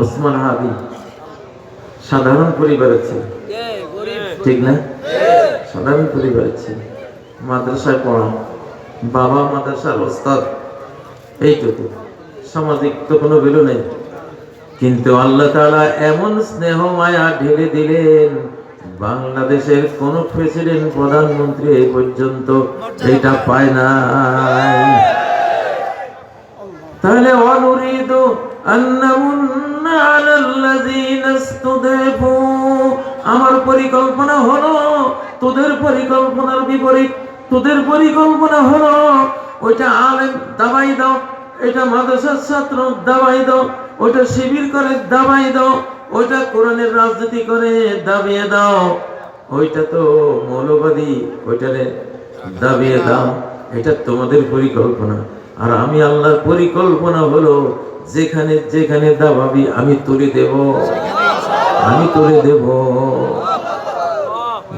ওসমান হাদি সাধারণ পরিবারের ছেলে, ঠিক না? সাধারণ পরিবারের ছেলে, মাদ্রাসায় পড়া, বাবা মাদ্রাসার ওস্তাদ, এইটুকু, সামাজিক তো কোনো ভ্যালু নেই। কিন্তু আল্লাহ তাআলা এমন স্নেহ মায়া ঢেলে দিলেন, বাংলাদেশের কোন প্রেসিডেন্ট প্রধানমন্ত্রী এই পর্যন্ত এটা পায় নাই। তাহলে অনুরিদু আন্নামুন্না আলাল্লাযীনা ইসতুদঈফু, আমার পরিকল্পনা হলো তোদের পরিকল্পনার বিপরীত। তোদের পরিকল্পনা হলো ওইটা আলেম দাবাই দাও, এটা মাদ্রাসার ছাত্র দাবাই দাও, ওইটা শিবির করে দাবাই দাও, ওইটা কোরআনের রাজনীতি করে দাবিয়ে দাও, ওইটা তো মৌলবাদী, ওইটারে দাবিয়ে দাও। এটা তোমাদের পরিকল্পনা। আর আমি আল্লাহর পরিকল্পনা হলো যেখানে যেখানে দাবাবি আমি তুলে দেব, আমি তুলে দেব।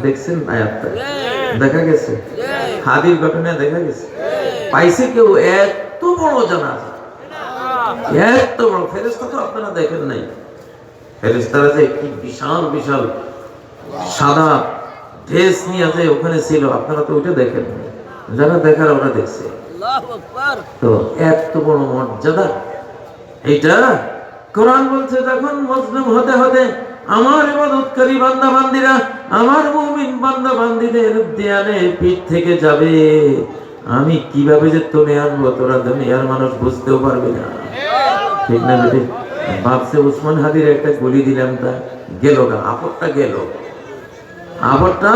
দেখছেন আয়াতটা? দেখা গেছে হাদির ঘটনা, দেখা গেছে। পাইছে কেউ এত বড় জানাজা, এত বড় ফেরেশতা তো আপনারা দেখেন নাই। ফেরেশতারা যে কি বিশাল বিশাল সাদা ড্রেস নিয়ে যে ওখানে ছিল, আপনারা তো ওইটা দেখেন নাই। যারা দেখার ওরা দেখছে। তো এত বড় মর্যাদা এইটা। কোরআন বলছে যখন মুসলিম হতে হতে আমার ইবাদতকারী বান্দা বান্দীরা, আমার মুমিন বান্দা বান্দীদের দেয়ালে পিঠ থেকে যাবে, আমি কিভাবে যে তুলে আনবো তোরা দুনিয়ার মানুষ বুঝতেও পারবে না, ঠিক না বেটি? ভাবছে ওসমান হাদির একটা গুলি দিলাম, তা গেল না, আপদটা গেল, আপদটা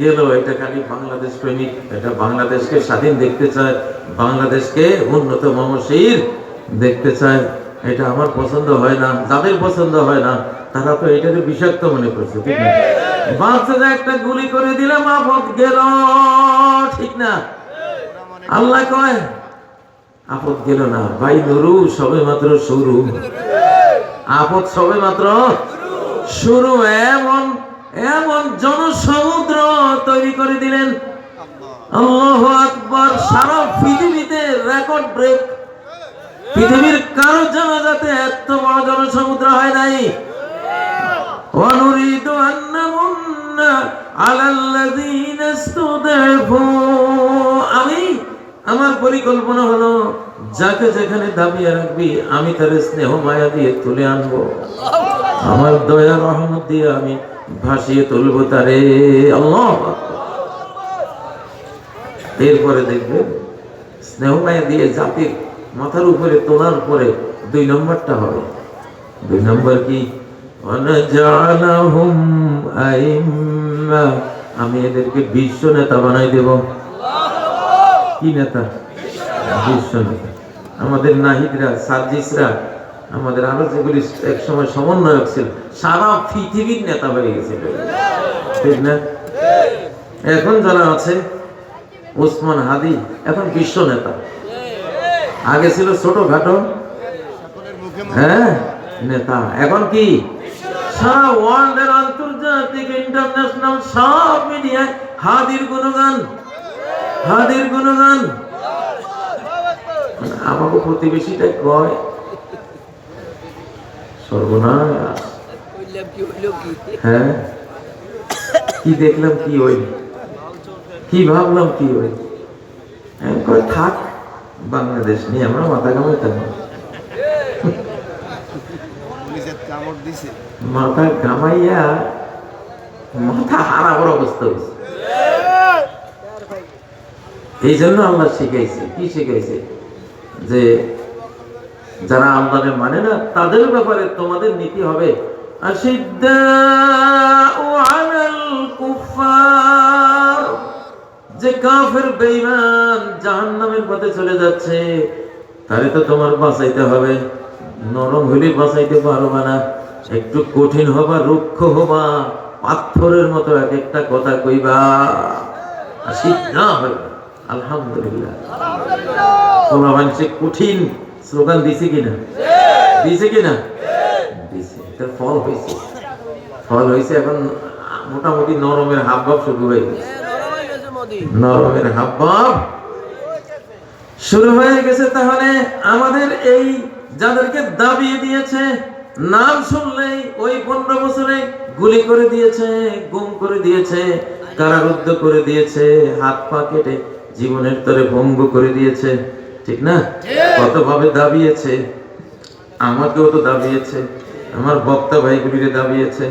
গেল। এটা খালি বাংলাদেশ প্রেমিক, এটা বাংলাদেশকে স্বাধীন দেখতে চায়, বাংলাদেশকে উন্নত মমশীল দেখতে চায়। এটা আমার পছন্দ হয় না। যাদের পছন্দ হয় না তারা তো এটাকে বিষাক্ত মনে করছে, ঠিক না? বাচ্চাদের একটা গুলি করে দিলাম, আপদ গেল, ঠিক না? আল্লাহ কয় আপদ গেল না ভাই, নুরু সবে মাত্র শুরু, আপদ সবে মাত্র শুরু। এমন এমন জনসমুদ্র তৈরি করে দিলেন, আল্লাহু আকবার। সারা পৃথিবীতে রেকর্ড ব্রেক, পৃথিবীর কারো জানাজাতে এত বড় জনসমুদ্র হয় নাই। অনুরিদু আন্নামুন্না আলাল্লাযীনা ইসতুদঈফু, আমি আমার পরিকল্পনা হলো যাকে যেখানে দাবিয়ে রাখবি আমি তার স্নেহ মায়া দিয়ে তুলে আনবো, আমার দয়া রহমত দিয়ে আমি ভাসিয়ে তুলবো তারে। আল্লাহ এরপরে দেখবে স্নেহ মায়া দিয়ে জাতির মাথার উপরে তোলার পরে 2 নম্বরটা হবে। 2 নম্বর কি? ওয়ানাজআলাহুম আইম্মা, আমি এদেরকে বিশ্ব নেতা বানাই দেব। কি নেতা? বিশ্ব নেতা। আমাদের নাহিদরা, সার্জিসরা, আমাদের আরো যেগুলি এক সময় সমন্বয়ক ছিল, সারা পৃথিবীর নেতা হয়ে গেছে, ঠিক না? এখন যারা আছে ওসমান হাদি এখন বিশ্ব নেতা, আগে ছিল ছোটখাটো নেতা, এখন কি সারা ওয়ার্ল্ডের আন্তর্জাতিক ইন্টারন্যাশনাল সব মিডিয়ায় হাদির গুণগান, হাদির গুণগান। আমাকে প্রতিবেশীটা কয় সর্বনাশ, হ্যাঁ কি দেখলাম কি ওই, কি ভাবলাম কি ওই, কয় থাক বাংলাদেশ নিয়ে আমরা মাথা কামাইতাম না। মাথা কামাইয়া মাথা হারাবার অবস্থা হয়েছে। এই জন্য আল্লাহ শিখাইছে, কি শিখাইছে? যে যারা আল্লাহকে মানে না তাদের ব্যাপারে তোমাদের নীতি হবে আশিদ্দাউ আলাল কুফার, যে কাফের বেঈমান জাহান্নামের পথে চলে যাচ্ছে তারে তো তোমার বাঁচাইতে হবে। নরম হইলে বাঁচাইতে পারবা না, একটু কঠিন হবা, রুক্ষ হবা, পাথরের মতো এক একটা কথা কইবা, সিদ্ধা হইবা। আলহামদুলিল্লাহ, তোমরা মানুষে কঠিন স্লোগান দিছে কিনা? দিছে কিনা? দিছে, তার ফল হয়েছে, ফল হয়েছে। এখন মোটামুটি নরমের হাবভাব শুরু হয়ে গেছে, নরমের হাবভাব শুরু হয়ে গেছে। তাহলে আমাদের এই যাদেরকে দাবিয়ে দিয়েছে, নাম শুনলেই ওই 15 বছরে গুলি করে দিয়েছে, গুম করে দিয়েছে, কারারুদ্ধ করে দিয়েছে, হাত পা কেটে জীবনের তরে ভঙ্গ করে দিয়েছে, ঠিক না? কতভাবে দাবিয়েছে, আমাকেও তো দাবিয়েছে, আমার বক্তা ভাইগুলিকে দাবিয়েছে।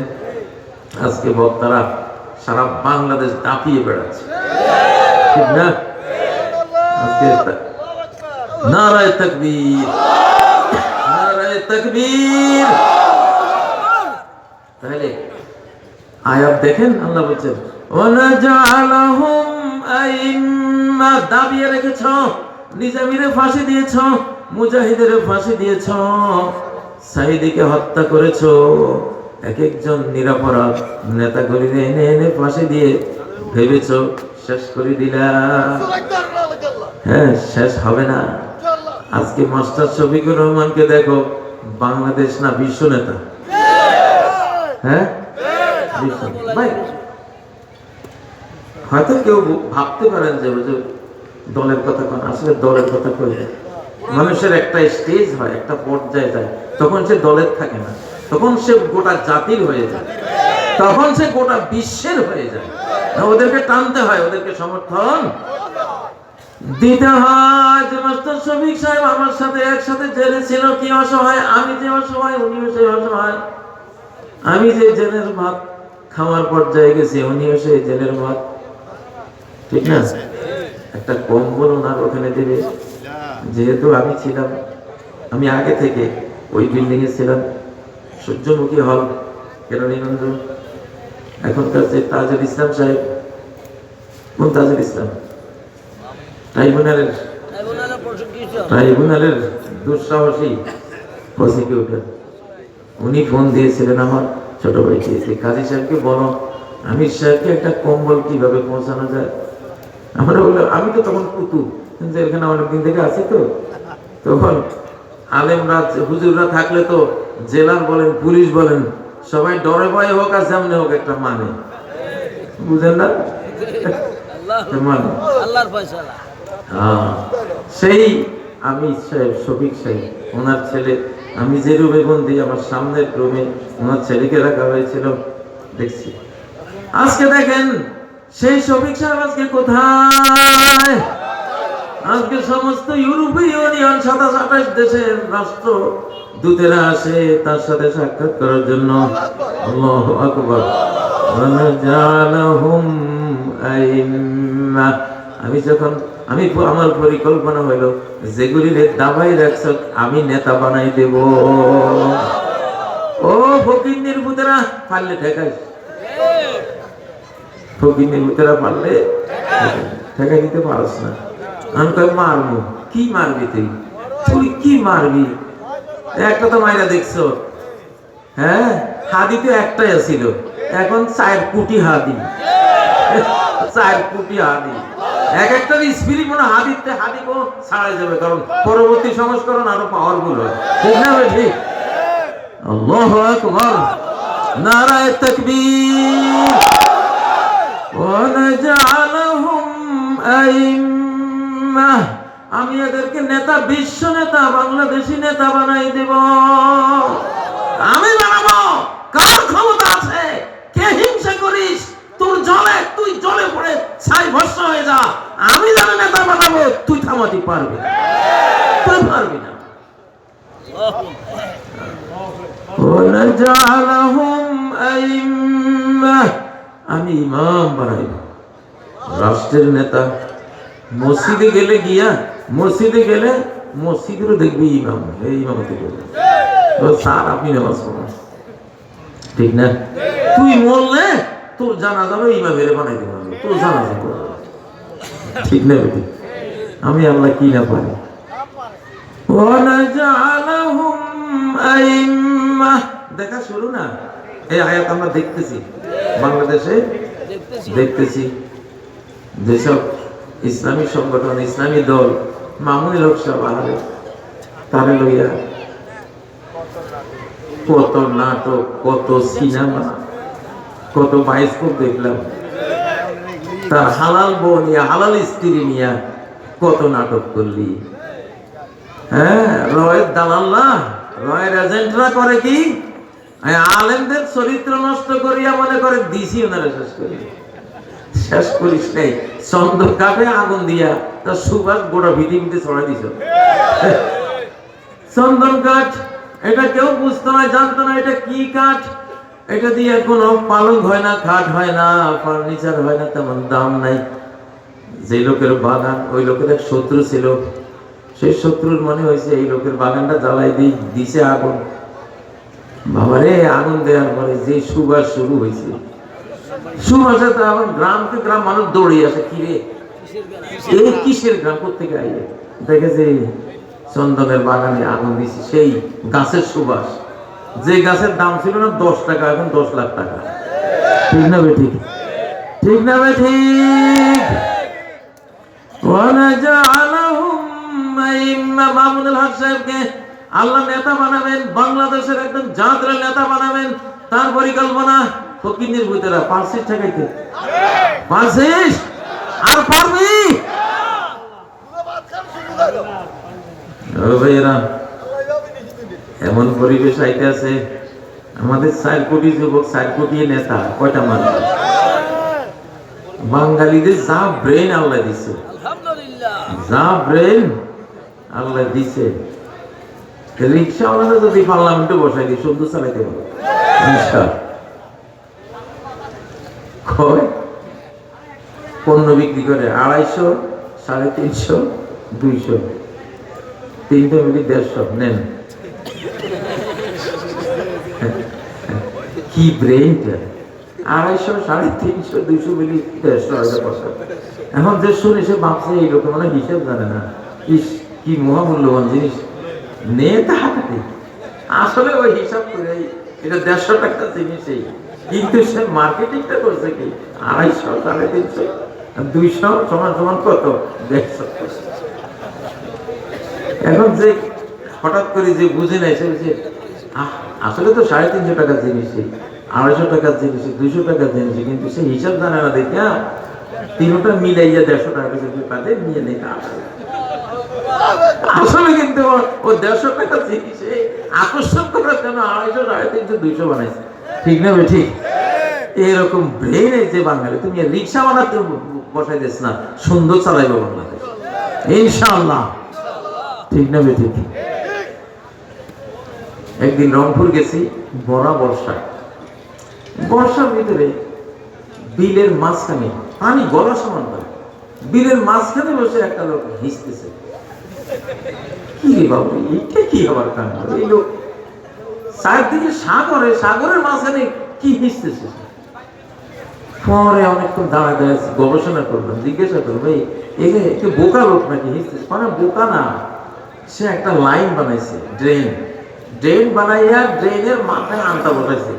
আজকে বক্তারা সারা বাংলাদেশ দাপিয়ে বেড়াচ্ছে, ঠিক না? আজকে নারায়ে তাকবীর, নারায়ে তাকবীর। তাহলে আয়াত দেখেন, আল্লাহ বলছেন ওয়ানাজআলাহুম আইম্মা, দাবিয়ে রেখেছ, নিজামীরে ফাঁসি দিয়েছ, মুজাহিদের ফাঁসি দিয়েছ, সাইদিকে হত্যা করেছ, এক একজন নিরাপরাধ নেতাগুলিকে এনে এনে ফাঁসি দিয়ে ভেবেছ শেষ করে দিলা। হ্যাঁ, শেষ হবে না। আজকে মাস্টার শফিকুর রহমানকে দেখো, বাংলাদেশ না বিশ্ব নেতা। হ্যাঁ, ভাই হয়তো কেউ ভাবতে পারেন যে দলের কথা কোন, আসলে দলের কথা কই, মানুষের একটা স্টেজ হয়, একটা পর্যায়ে যায়, তখন সে দলের থাকে না, তখন সে গোটা জাতির হয়ে যায়, তখন সে গোটা বিশ্বের হয়ে যায়। ওদেরকে টানতে হয়, ওদেরকে সমর্থন দিতে হয়। যে মাস্টার শফিক সাহেব আমার সাথে একসাথে জেলে ছিল, কি অসহায়, আমি যে অসহায় উনিও সেই অসহায়। আমি যে জেলের ভাত খাওয়ার পর্যায়ে গেছি, উনিও সেই জেলের ভাত, ঠিক না? একটা কম্বল ওনার ওখানে দেবে, যেহেতু আমি ছিলাম, আমি আগে থেকে ওই বিল্ডিং এ ছিলাম, সূর্যমুখী হল, কেরানীগঞ্জ। এখনকার যে তাজুল ইসলাম সাহেব, কোন তাজুল ইসলাম, ট্রাইব্যুনালের দুঃসাহসী প্রসিকিউটর, উনি ফোন দিয়েছিলেন আমার ছোট ভাইকে, কাজী সাহেবকে বলো আমির সাহেবকে একটা কম্বল কিভাবে পৌঁছানো যায়। আমরা বললাম, আমি তো তখন কুতু, কিন্তু এখানে অনেকদিন থেকে আছি, তো তখন আলেমরা হুজুররা থাকলে তো জেলার বলেন পুলিশ বলেন সবাই ডরে ভয়ে হোক আর সামনে হোক একটা মানে, বুঝেন না? মানে সেই আমি সাহেব শফিক সাহেব, ওনার ছেলে, আমি যে রুমে বন্দি, আমার সামনের রুমে ওনার ছেলেকে রাখা হয়েছিল, দেখছি। আজকে দেখেন সেই শফিক সাহেব আজকে কোথায়? আজকে সমস্ত ইউরোপীয় ইউনিয়ন 27-28 দেশের রাষ্ট্র দূতেরা আসে তার সাথে সাক্ষাৎ করার জন্য। আল্লাহু আকবার। ওয়ানাজআলাহুম আইম্মা, আমি যখন আমার পরিকল্পনা হলো যেগুলির দাবাই রাখছ আমি নেতা বানাই দেব। ও ফকিন্নির ভূতেরা, পারলে ঠেকাই, ফকিন্নির ভূতেরা পারলে ঠেকাই দিতে পারস না। আমি কই মারবো, কি মারবি তুই? তুই কি মারবি? একটা তো মাইরা দেখছো, হ্যাঁ, হাদি তো একটাই ছিল, এখন 4 কোটি হাদি, 4 কোটি হাদি, এক একটা স্পিরিট মনে হাদিতে হাদিকে ছাড়াই যাবে, কারণ পরবর্তী সংস্করণ আরো পাওয়ারফুল হয়, ঠিক না? ঠিক। আল্লাহু আকবার, নারায়ে তাকবীর। ওয়া নাজআলহুম আইম্মা, আমি এদেরকে নেতা, বিশ্ব নেতা, বাংলাদেশি নেতা বানাই দেব। আমি বানাবো, কার ক্ষমতা আছে? কে হিংসা করিস? তোর জলে, তুই জলে পড়ে ছাই ভস্ম হয়ে যা, আমি যারা নেতা বানাবো তুই থামাতে পারবি, তুই পারবি না। ওয়ানাজআলাহুম আইম্মা, আমি ইমাম বানাইব, রাষ্ট্রের নেতা। মসজিদে গেলে গিয়া, মসজিদে গেলে মসজিদেরও দেখবি ইমাম, এই ইমামতি করবে, স্যার আপনি নামাজ পড়েন, ঠিক না? তুই বললে তোর জানাজারও ইমামের বানাই দেবো, তোর জানাজা করবে, ঠিক না? বেটি, আমি আল্লাহ কি না পারি। ওয়ানাজআলাহুম আইম্মা, দেখা শুরু না, এই আয়াত আমরা দেখতেছি বাংলাদেশে, দেখতেছি যেসব ইসলামী সংগঠন, ইসলামী দল, মামুনুল হক সাহেব আহারে, তারে লইয়া কত নাটক, কত সিনেমা, কত বায়োস্কোপ দেখলাম, তার হালাল বউ নিয়ে, হালাল স্ত্রী নিয়ে কত নাটক করলি, হ্যাঁ, রয়ের দালাল না, রয়ের এজেন্টরা করে কি, আলেমদের চরিত্র নষ্ট করিয়া মনে করে দিছি ওনারা শেষ করি। শেষ করিস নেই, চন্দন কাঠে আগুন দিয়া তার সুবাস গোটা ভিটিভিটি ছড়াই দিছ। চন্দন কাঠ, এটা কেউ বুঝতো না, জানতো না এটা কি কাঠ। এটা দিয়ে কোনো পালং হয় না, খাট হয় না, ফার্নিচার হয় না, তেমন দাম নাই। যে লোকের বাগান, ওই লোকের এক শত্রু ছিল, সেই শত্রুর মনে হয়েছে এই লোকের বাগানটা জ্বালাই দিছে আগুন। বাবারে, আগুন দেওয়ার পরে যে সুবাস শুরু হয়েছে, সুবাসে তো আমার গ্রামকে গ্রাম মানুষ দৌড়িয়ে আসে, কিরে এই কিসের গ্রাম, কোথেকে আইলে দেখে যে চন্দনের বাগানে আগুন দিছে, সেই গাছের সুবাস। যে গাছের দাম ছিল না 10 টাকা, এখন 10 লাখ টাকা। ঠিক না বেঠিক? ঠিক না বেঠিক? মামুনুল হক সাহেবকে আল্লাহ নেতা বানাবেন, বাংলাদেশের একদম জাতীয় নেতা বানাবেন। তার পরিকল্পনা, ফকিরের ভিতরে পারছিস ঠেকাইতে, পারছিস আর পারবি? এমন পরিবেশ আইতে আছে, আমাদের 4 কোটি যুবক, 4 কোটি নেতা, কয়টা মানুষ? বাঙালিদের যা ব্রেন আল্লাহ দিছে, যা ব্রেন আল্লাহ দিছে, রিক্সাওয়ালারা যদি পার্লামেন্টে বসাই দিই শুদ্ধ চালাইতে পারবে। পণ্য বিক্রি করে 250, 350, 200, 3টে মিলি 150 নেন। কি ব্রেনটা! 250, 350, 200 মিলি 150। এখন যে শুনে সে ভাবছে এই লোকে মানে হিসাব জানে না, ইস কি মহামূল্যবান জিনিস নেতা হাতে। আসলে ওই হিসাব করে এটা 150 টাকা জিনিসই, কিন্তু সে মার্কেটিংটা করছে কি 250, 350, 200 সমান সমান কত? 150। এখন যে হঠাৎ করে যে বুঝে নেয় সে বলছে আসলে তো 350 টাকার জিনিসই, 250 টাকার জিনিসই, 200 টাকার জিনিসই, কিন্তু সে হিসাব জানে না দেখে তিনটা মিলাইয়া 150 টাকা যদি পাতে নিয়ে নেই। আসলে কিন্তু ও 150 টাকার জিনিসে আকর্ষণ করার জন্য 250, 350, 200 বানাইছে। ঠিক না ঠিক? এরকম ব্রেন এই যে বাঙালি, তুমি রিক্সা বানাতে বসাই দিস না, সুন্দর চালাইবে বাংলাদেশ ইনশাআল্লাহ। ঠিক না ঠিক? একদিন রংপুর গেছি, বর্ষার ভিতরে বিলের মাঝখানে পানি গলা সমান করে, বিলের মাঝখানে বসে একটা লোক হিসতেছে। কি রে বাবু, এটা কি আবার কাণ্ড! এই লোক চারদিকে সাগরের মাঝখানে কি হিসতেছে? পরে অনেকক্ষণ দাঁড়ায় গবেষণা করলাম, জিজ্ঞাসা করবো একে বোকা লোক নাকি হিসতেছে? মানে বোকা না, সে একটা লাইন বানাইছে, ড্রেন বানাইয়া ড্রেনের মাথায় আনতা বসাইছে,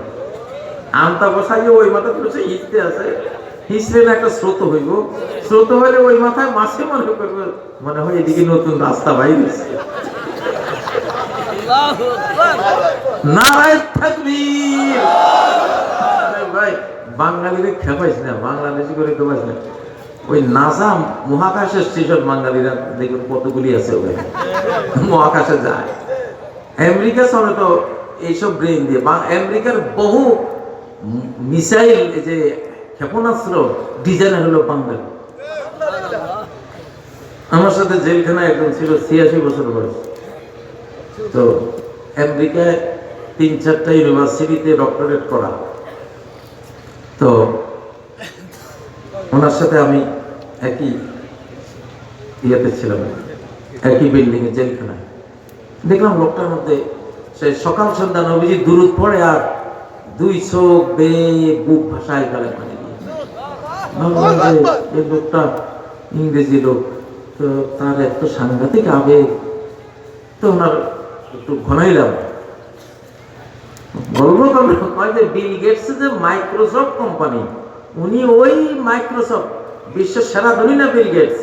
আনতা বসাইয়ে ওই মাথা তুলেছে, হিসতে আছে, হিসলে না একটা স্রোত হইব, স্রোত হইলে ওই মাথায় মাছে মনে করবে, মনে হয় এদিকে নতুন রাস্তা বাইরেছে। নারায়ে তাকবীর! ভাই বাঙালিরা খেপাইছে না, বাংলাদেশি করে খেপাইছে না। ওই নাসা মহাকাশের স্টেশন বাঙালিরা দেখুন কতগুলি আছে, ওখানে মহাকাশে যায়। আমেরিকা চলে তো এইসব ব্রেন দিয়ে, আমেরিকার বহু মিসাইল, এই যে ক্ষেপণাস্ত্র ডিজাইনার হলো বাঙালি। আমার সাথে জেলখানায় একজন ছিল, 86 বছর বয়স। তো আমেরিকায় 3-4টা ইউনিভার্সিটিতে ডক্টরেট করা। তো ওনার সাথে আমি একই ইয়েতে ছিলাম, একই বিল্ডিং এ, জেলখানায়। দেখলাম লোকটার মধ্যে সে সকাল সন্ধ্যা নবীজি দুরূদ পড়ে আর 2 চোখ বেয়ে বুক ভাসায় গেলে পানি দিয়ে। এই লোকটা ইংরেজি লোক, তো তার এত সাংঘাতিক আবেগ। তো ওনার একটু ঘনাইলাম, বলবো যে বিল গেটস যে মাইক্রোসফট কোম্পানি, উনি ওই মাইক্রোসফট, বিশ্বের সেরা ধনী না বিল গেটস,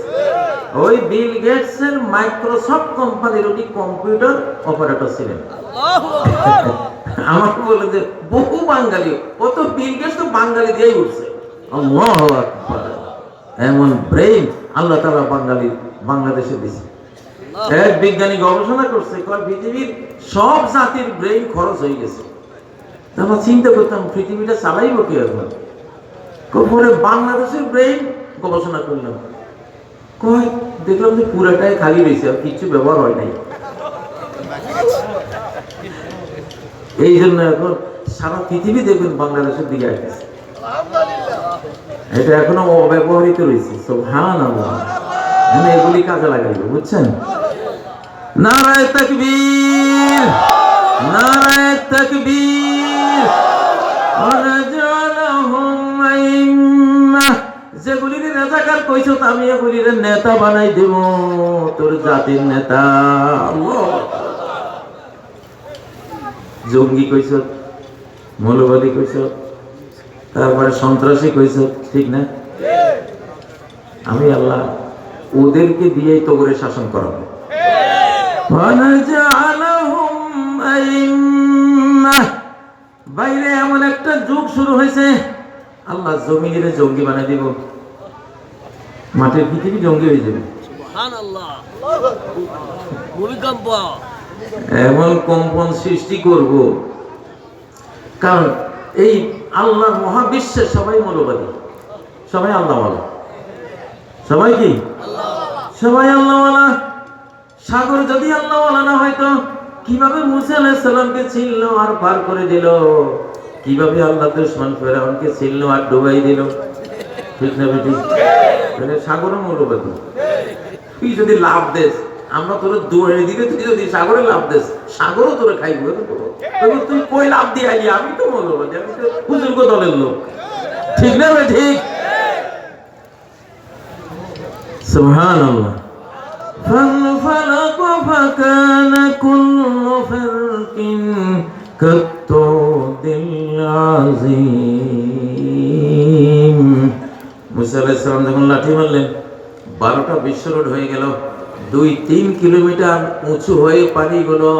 ওই বিল গেটস এর মাইক্রোসফট কোম্পানির উনি কম্পিউটার অপারেটর ছিলেন। আমাকে বলে যে বহু বাঙালি, ও তো বিল গেটস তো বাঙালি দিয়েই উঠছে। আল্লাহু আকবার! এমন ব্রেন আল্লাহ তাআলা বাঙালির বাংলাদেশে দিয়েছে। এক বিজ্ঞানী গবেষণা করছে, পৃথিবীর সব জাতির ব্রেইন খরচ হয়ে গেছে। আমরা চিন্তা করতাম পৃথিবীটা চালাইব কি এখন। পরে বাংলাদেশের ব্রেইন গবেষণা করলাম, দেখলাম যে পুরাটাই খালি রয়েছে, আর কিছু ব্যবহার হয় নাই। এই জন্য এখন সারা পৃথিবী দেখবেন বাংলাদেশের দিকে আসছে, এটা এখনো অব্যবহৃত রয়েছে। সুবহানাল্লাহ, এগুলি কাজে লাগাইব, বুঝছেন? নারায়ে তাকবীর, নারায়ে তাকবীর। যেগুলির রাজাকার কইছো আমি এগুলির নেতা বানাই দেব, তোর জাতির নেতা। জঙ্গি কইছ, মৌলবাদী কইছ, তারপরে সন্ত্রাসী কইছ, ঠিক না? আমি আল্লাহ ওদেরকে দিয়েই তো করে শাসন করাবো। বাইরে এমন একটা যুগ শুরু হয়েছে, আল্লাহ জমিনের জঙ্গি বানাই দিব, মাটির পৃথিবী জঙ্গি হয়ে যাবে। এমন কম্পন সৃষ্টি করব, কারণ এই আল্লাহর মহাবিশ্বে সবাই মৌলবাদী, সবাই আল্লাহওয়ালা। সবাই কি? সবাই আল্লাহওয়ালা। সাগর যদি আল্লাহওয়ালা না হয়তো কিভাবে মুসা আলাইহিস সালামকে চিনলো আর পার করে দিল? কিভাবে আল্লাহ দুশমন ফেরাউনকে চিনলো আর ডুবাই দিল? ঠিক না বেটি? তাহলে সাগরও মৌলবাদী। তুই যদি লাভ দেস, আমরা তোর দৌড়ে দিলে, তুই যদি সাগরে লাভ দেস, সাগরও তোরে খাইব। তুই কই লাভ দিয়ে আইলি? আমি তো মৌলবাদী, আমি তো হুজুরগো দলের লোক, ঠিক না বে? ঠিক। সুবহানাল্লাহ। فانفلق فكان كل فرق كالطود العظيم। মুসা আলাইহিস সালাম যখন লাঠি মারলেন, 12টা বিশ্ব রোড হয়ে গেল। 2-3 কিলোমিটার উঁচু হয়ে পানিগুলো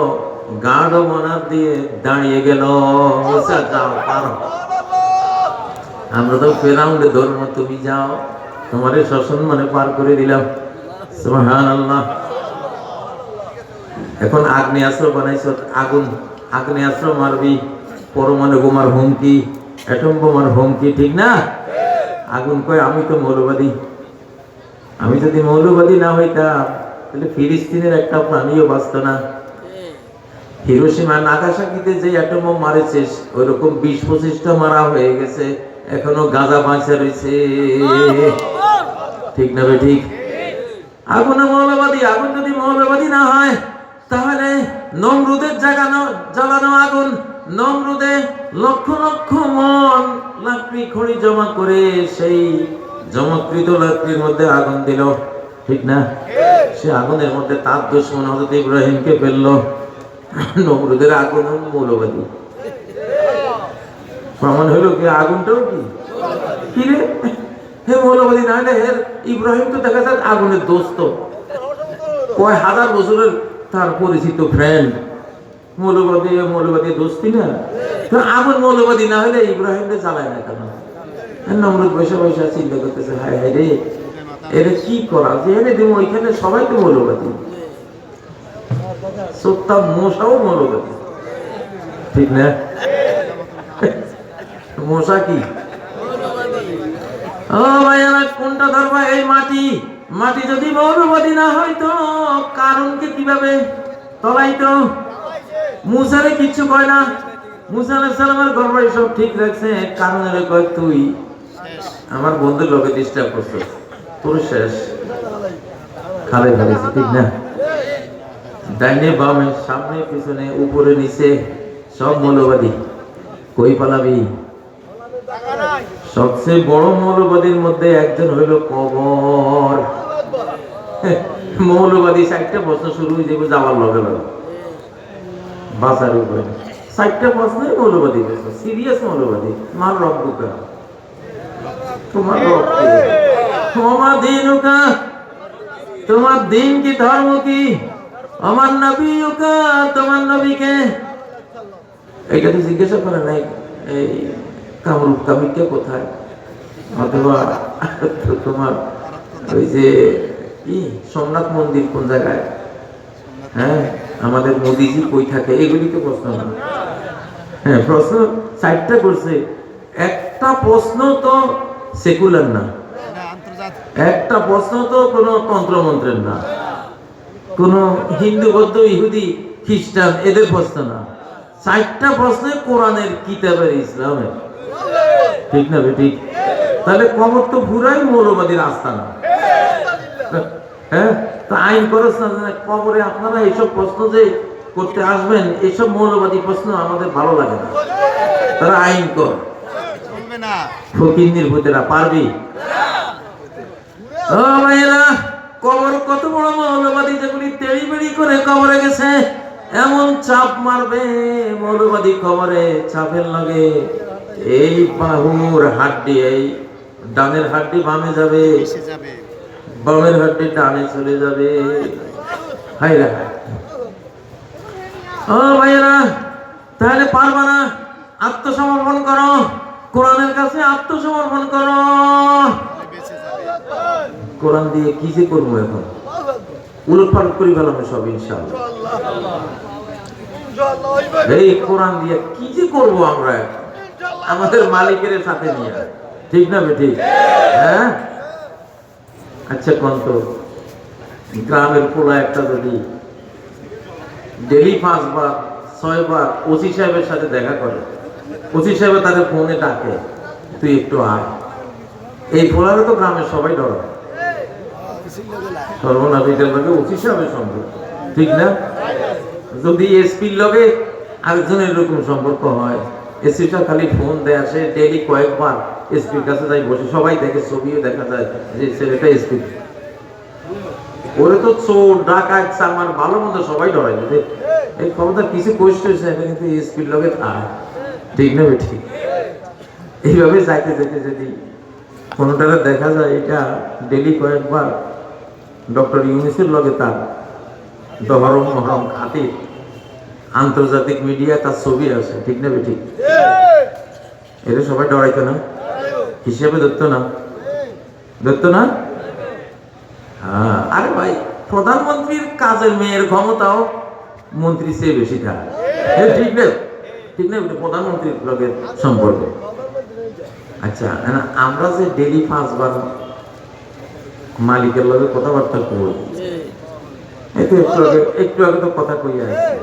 গাঢ় মনার দিয়ে দাঁড়িয়ে গেল। মুসা যাও, পারো। আমরা তো ফেরাউনকে ধর্ম, তুমি যাও, তোমারে সসম্মানে পার করে দিলাম। সুবহানাল্লাহ। এখন আগ্নেয়াস্ত্র বানাইছ, আগুন আগ্নেয়াস্ত্র মারবি, পরমাণু বোমার হুমকি, অ্যাটম বোমার হুমকি, ঠিক না? আগুন কয় আমি তো মৌলবাদী। আমি যদি মৌলবাদী না হইতাম তাহলে ফিলিস্তিনের একটা প্রাণীও বাঁচত না। হিরোশিমা নাগাসাকিতে যে অ্যাটম বোম মারেছে, ওইরকম 20-25টা মারা হয়ে গেছে, এখনো গাজা বাঁচা রয়েছে, ঠিক না বে? ঠিক। আগুন মৌলবাদী। আগুন যদি মৌলবাদী না হয় তাহলে নমরুদের জ্বালানো আগুন, নমরুদে লক্ষ লক্ষ মন লাকড়ি খড়ি জমা করে সেই জমাকৃত লাকড়ির মধ্যে আগুন দিল, ঠিক না? সে আগুনের মধ্যে তার দুশমন হযরত ইব্রাহিমকে ফেললো। নমরুদের আগুন মৌলবাদী। প্রমাণ হলো কি আগুনটাও কি রে? হে মৌলবাদী না হলে হে ইব্রাহিম তো দেখা যায় আগুনের দোস্ত, কয় হাজার বছরের তার পরিচিত ফ্রেন্ড। মৌলবাদী দোস্তি না? তো আগুন মৌলবাদী না হলে ইব্রাহিমকে জ্বালায় না কেন? নমরুদ বসে বসে চিন্তা করতেছে, হায় হায় রে, এর কি করা যে এনে দিব? ওইখানে সবাই তো মৌলবাদী, সত্তা মশাও মৌলবাদী, ঠিক না? মশা কি? ও ভাইয়ারা, কোনটা ধরবা? এই মাটি যদি মৌলবাদী না হয়তো কারণকে কিভাবে তলাইতো? মুসারে কিচ্ছু কয় না। মুসা আলাইহিস সালামের গর্বে সব ঠিক রাখছে, কারণের কয় তুই আমার বন্ধুর লোকে ডিস্টার্ব করছিস, তোর শেষ খালে ফেলেছে, ঠিক না? ডাইনে বামে সামনে পিছনে উপরে নিচে সব মৌলবাদী, কই পালাবি? সবচেয়ে বড় মৌলবাদীর মধ্যে একজন হইল কবর। মৌলবাদী 60টা প্রশ্ন শুরু হয়ে যাবে যাওয়ার লগে লগে, বাঁচার উপরে 60টা প্রশ্নই মৌলবাদী, সিরিয়াস মৌলবাদী। মার রব্বুকা, তোমার রব কে? তোমার দিনুকা, তোমার দিন কি, ধর্ম কি? আমার নবীকা, তোমার নবীকে। এটা তো জিজ্ঞাসা করে নাই এই কামরূপ কামিকা কোথায়, অথবা তোমার ওই যে সোমনাথ মন্দির কোন জায়গায়, হ্যাঁ, আমাদের মোদিজি কই থাকে, এগুলি তো প্রশ্ন না। হ্যাঁ, প্রশ্ন 4টা করছে, একটা প্রশ্ন তো সেকুলার না, একটা প্রশ্ন তো কোনো তন্ত্রমন্ত্রের না, কোনো হিন্দু বৌদ্ধ ইহুদি খ্রিস্টান এদের প্রশ্ন না, 4টা প্রশ্ন কোরআনের কিতাবের ইসলামের। ঠিক না বেটি? তাহলে কবর তো পুরাই মৌলবাদীর আস্তানা। হ্যাঁ, তা আইন খরচ না কবরে আপনারা এইসব প্রশ্ন যে করতে আসবেন, এইসব মৌলবাদী প্রশ্ন আমাদের ভালো লাগে না। তারা আইন কর ফকিন্নির ভূতেরা পারবি। ও ভাইয়েরা, কবর কত বড় মৌলবাদী, যেগুলি তেড়ি বেড়ি করে কবরে গেছে, এমন চাপ মারবে মৌলবাদী কবরে, চাপের লাগে এই বাহুর হাড্ডি, এই ডানের হাড্ডি বামে যাবে, বামের হাড্ডি ডানে চলে যাবে। হায়রা, ও ভাইয়েরা, তাহলে পারবা না, আত্মসমর্পণ করো, কোরআনের কাছে আত্মসমর্পণ করো। কোরআন দিয়ে কি যে করবো এখন, উলটপালট করি ফেলাম সব ইনশাআল্লাহ। এই কোরআন দিয়ে কি যে করবো আমরা এখন, আমাদের মালিকের সাথে নিয়ে। ঠিক না বেটি? হ্যাঁ, আচ্ছা কোন তো গ্রামের পোলা একটা যদি ডেলি 5 বার 6 বার ওসি সাহেবের সাথে দেখা করে, ওসি সাহেব তাদের ফোনে ডাকে, তুই একটু আয়, এই পোলারে তো গ্রামের সবাই ডরায়, সর্বনাথীদের লগে ওসি সাহেবের সম্পর্ক, ঠিক না? যদি এসপির লগে আরেকজনের এরকম সম্পর্ক হয়, এসপিটা খালি ফোন দেয়, আসে ডেলি কয়েকবার এসপির কাছে যাই বসে, সবাই দেখে, ছবিও দেখা যায় যে ছেলেটা এসপি। ওরে তো চোর ডাকাত সামান ভালো মন্দ সবাই ডরাই, এই ক্ষমতা কিছু কষ্ট হয়েছে, এটা কিন্তু এসপির লগে থাকে। ঠিক না ঠিক? এইভাবে যাইতে যেতে যদি কোনোটা দেখা যায়, এটা ডেলি কয়েকবার ডক্টর ইউনিসের লগে তার দহরম মহরম খাতির আন্তর্জাতিক মিডিয়া তার ছবি আছে। ঠিক না ঠিক? এটা সবাই ডরাইতো না, হিসেবে ধরতো না, ধরতো না। হ্যাঁ, আরে ভাই, প্রধানমন্ত্রীর কাজের মেয়ের ক্ষমতাও মন্ত্রী চেয়ে বেশি থাকে। ঠিক না? ঠিক না? প্রধানমন্ত্রীর লগের সম্পর্ক। আচ্ছা, আমরা যে ডেলি 5 বার মালিকের লগে কথাবার্তা করি, একটু আগে তো কথা কই আসছে।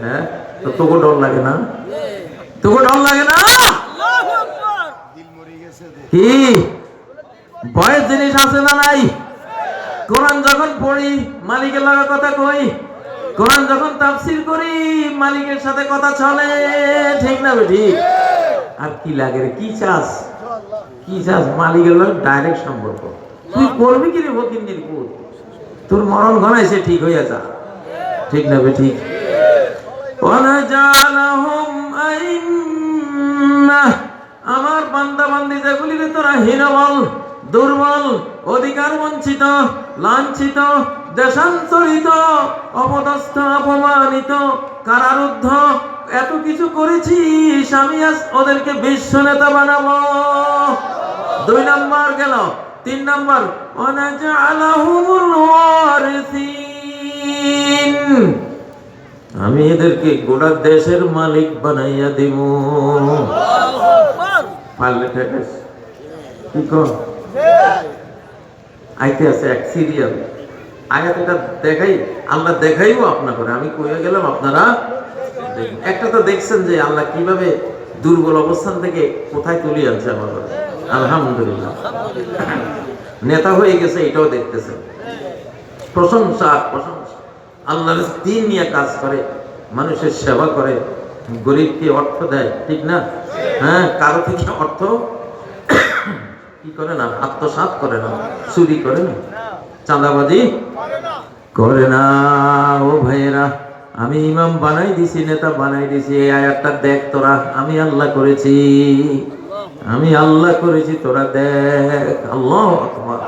হ্যাঁ, তো তোকে ডর লাগে না? তোকে ডর লাগে না? কি ভয়ের জিনিস আছে না নাই? কোরআন যখন পড়ি মালিকের লগে কথা কই, কোরআন যখন তাফসীর করি মালিকের সাথে কথা চলে। ঠিক না ঠিক? আর কি লাগে রে, কি চাস, কি চাস? মালিকের লগে ডাইরেক্ট সম্পর্ক। তুই করবি কি রে ফকিন্নির পুত, তোর মরণ ঘনাইছে, ঠিক হইয়া যা। ঠিক না ঠিক? আমার বান্দা বান্দি যেগুলিকে তোরা হীনবল, দুর্বল, অধিকার বঞ্চিত, লাঞ্ছিত, দেশান্তরিত, অপদস্থ, অপমানিত, কারারুদ্ধ, এত কিছু করেছিস, আমি আজ ওদেরকে বিশ্ব নেতা বানাবো। 2 নাম্বার গেল। 3 নাম্বার, আমি এদেরকে গোটা দেশের মালিক বানাইয়া দিব। পারলে ঠেকাস কি কর? আইতে আছে এক সিরিয়াল আয়াত, এটা দেখাই, আল্লাহ দেখাইও আপনা করে, আমি কইয়া গেলাম আপনারা একটা তো দেখছেন যে আল্লাহ কিভাবে দুর্বল অবস্থান থেকে কোথায় তুলে আনছে আমার। আলহামদুলিল্লাহ, নেতা হয়ে গেছে, এটাও দেখতেছেন। প্রশংসা প্রশংসা। আল্লাহর দ্বীন নিয়ে কাজ করে, মানুষের সেবা করে, গরিবকে অর্থ দেয়। ঠিক না? হ্যাঁ, কারো থেকে অর্থ কি করে না, আত্মসাৎ করে না, চুরি করে না, চাঁদাবাজি করে না। ও ভাইয়েরা, আমি ইমাম বানাই দিছি, নেতা বানাই দিছি, এই আয়াতটা দেখ তোরা, আমি আল্লাহ করেছি, আমি আল্লাহ করেছি, তোরা দেখ। আল্লাহু আকবার।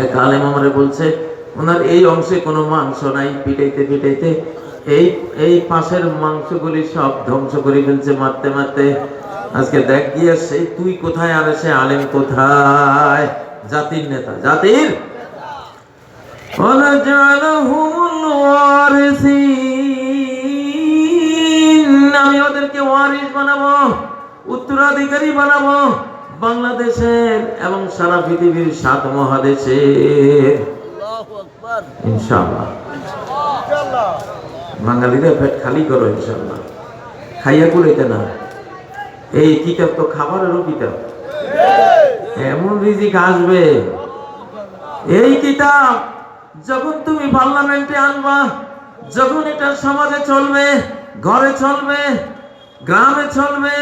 এক আলেম আমারে বলছে, ওনার এই অংশে কোনো মাংস নাই, পিটাইতে পিটাইতে এই পাশের মাংসগুলি সব ধ্বংস করে ফেলছে, মারতে মারতে। আজকে দেখ গিয়ে সেই তুই কোথায়, আর সে আলেম কোথায়, জাতির নেতা, জাতির। ওয়ানাজআলহুমুল ওয়ারিসিন, আমি ওদেরকে ওয়ারিস বানাবো, উত্তরাধিকারী বানাবো বাংলাদেশের এবং সারা পৃথিবীর 7 মহাদেশের। আল্লাহু আকবার। ইনশাআল্লাহ। বাঙালিরা পেট খালি করো ইনশাআল্লাহ, খাইয়া কুলাইতে না। এই কিতাব তো খাবারেরও কিতাব, এমন রিজিক আসবে। এই কিতাব যখন তুমি পার্লামেন্টে আনবা, যখন এটা সমাজে চলবে, ঘরে চলবে, গ্রামে চলবে,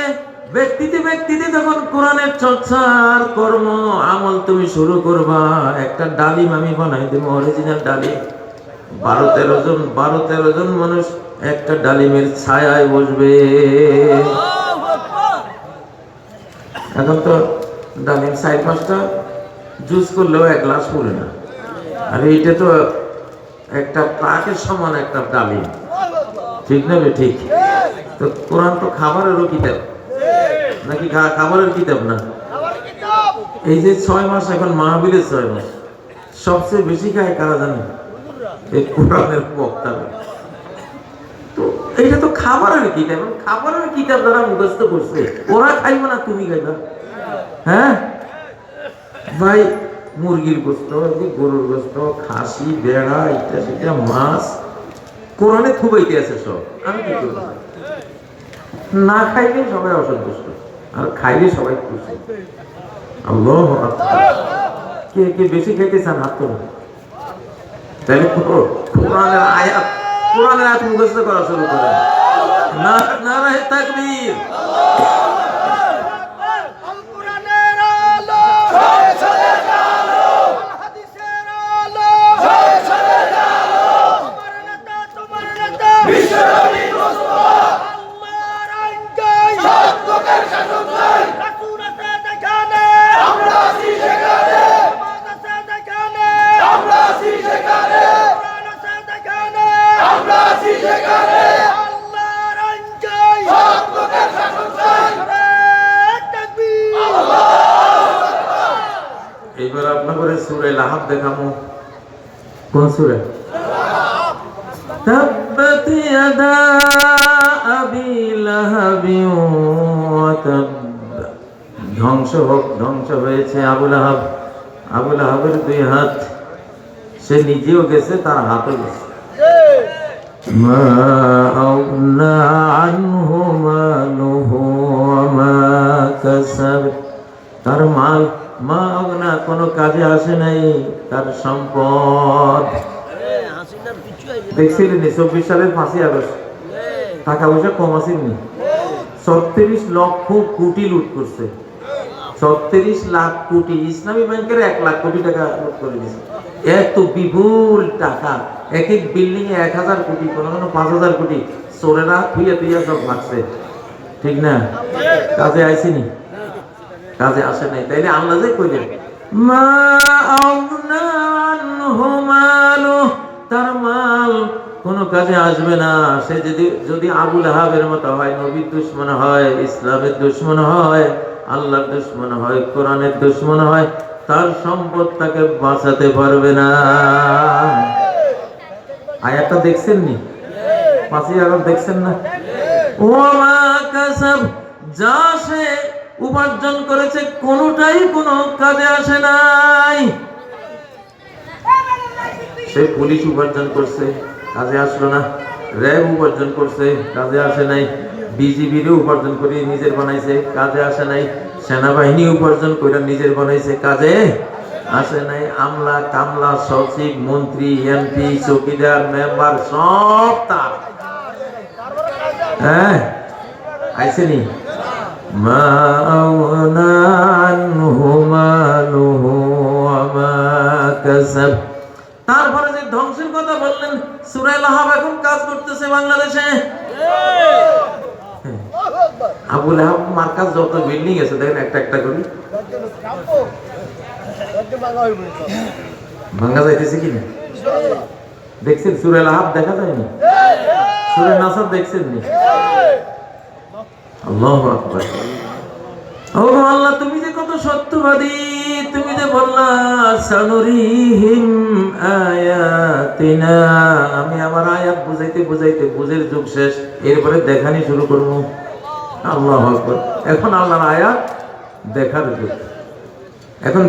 ব্যক্তিতে ব্যক্তিতে যখন কোরআনের চর্চার কর্ম আমল তুমি শুরু করবা, একটা ডালিম আমি বানাই দেবো, অরিজিনাল ডালিম। 12-13 জন মানুষ একটা ডালিমের ছায়ায় বসবে। এখন তো ডালিম 4-5টা জুস করলেও 1 গ্লাস পড়ে না, আর এইটা তো একটা ট্রাকের সমান একটা ডালিম, ঠিক না? ঠিক। তো কোরআন তো খাবারেরও কিতাব নাকি? খাবারের কিতাব না। এই যে 6 মাস, এখন মাহফিলের 6 মাস, সবচেয়ে বেশি খায় কারা জানেন? এই কোরআনের বক্তারা। তো এইটা তো খাবারের কিতাব, খাবারের কিতাব যারা মুখস্থ করছে ওরা খাইবে না, তুমি খাইবা? হ্যাঁ ভাই, মুরগির গোস্ত, গরুর গোস্ত, খাসি, বেড়া, এটা সেটা, মাছ কোরআনে থুবাইতে আছে সব। আমি কি করব? না খাইলে সবাই অসন্তুষ্ট, আর খাইলে সবাই খুশি। আল্লাহু আকবার। কে কে বেশি খাইতে চান হাত তোলেন। তাহলে কোরআনের আয়াত মুখস্থ করা শুরু করেন। নারায়ে তাকবীর। এবার আপনাদের সূরা লাহাব দেখাবো। কোন সূরা? তাব্বাত ইয়াদা আবি লাহাবি ওয়া তাব। ধ্বংস হয়েছে আবু লাহাব। আবু লাহাবের 2 হাত, সে নিজেও গেছে, তার হাতও গেছে। মা আউনা আনহু মালুহু ওয়া মা কাসাব। তার মাল মা আউনা কোনো কাজে আসে নাই, তার সম্পদ। দেখছিলেন 24 সালের 5ই আগস্ট টাকা পয়সা কম আসেনি, 36 লক্ষ কোটি লুট করছে। 36 লাখ কোটি, ইসলামী ব্যাংকের 1 লাখ কোটি টাকা লুট করে দিয়েছে। এত বিপুল টাকা, এক এক বিল্ডিং এ 1000 কোটি, কোনো 5000 কোটি চোরেরা তুইয়া সব ভাগছে, ঠিক না? কাজে আইসিনি, কাজে আসে নাই। তাইলে আল্লাহ যে কইলেন মা আউনা আনহু মালু, তার মাল কোনো কাজে আসবে না। সে যদি আবু লাহাবের মতো হয়, নবীর দুশমন হয়, ইসলামের দুশমন হয়, আল্লাহর দুশমন হয়, কোরআনের দুশমন হয়, তার সম্পদ তাকে বাঁচাতে পারবে না। আয়াতটা দেখছেন নি? 5ই আগস্ট দেখছেন না? ওয়া মা কাসাব, যা সে উপার্জন করেছে কোনোটাই কোনো কাজে আসে নাই। সে পুলিশ উপার্জন করছে, কাজে আসলো না। র্যাব উপার্জন করছে, কাজে আসে নাই। বিজিবির উপার্জন করে নিজের বানাইছে, কাজে আসে নাই। সেনাবাহিনী উপার্জন করে নিজের বানাইছে, কাজে আসে নাই। আমলা কামলা, সচিব, মন্ত্রী, এমপি, চৌকিদার, মেম্বার সব তার। হ্যাঁ আইসেনি। মা আউনা আনহু মালুহু ওয়া মা কাসাব। তারপরে যে ধ্বংসের কথা বললেন, সূরা লাহাব এখন কাজ করতেছে বাংলাদেশে। আবু লাহাব মার্কাজ যত বিল্ডিং আছে দেখেন, একটা একটা করে ভাঙা যাইতেছে কিনা দেখছেন? সূরা লাহাব দেখা যায়নি? সূরা নাসর দেখছেন নি? আল্লাহু আকবার। ও আল্লাহ, তুমি যে কত সত্যবাদী, তুমি যে বললা সানুরিহিম আয়াতিনা, আমি আমার আয়াত বুঝাইতে বুঝাইতে বুঝের যুগ শেষ, এরপরে দেখানি শুরু করবো। আল্লাহু আকবার। এখন আল্লাহর আয়াত দেখার যুগ। এখন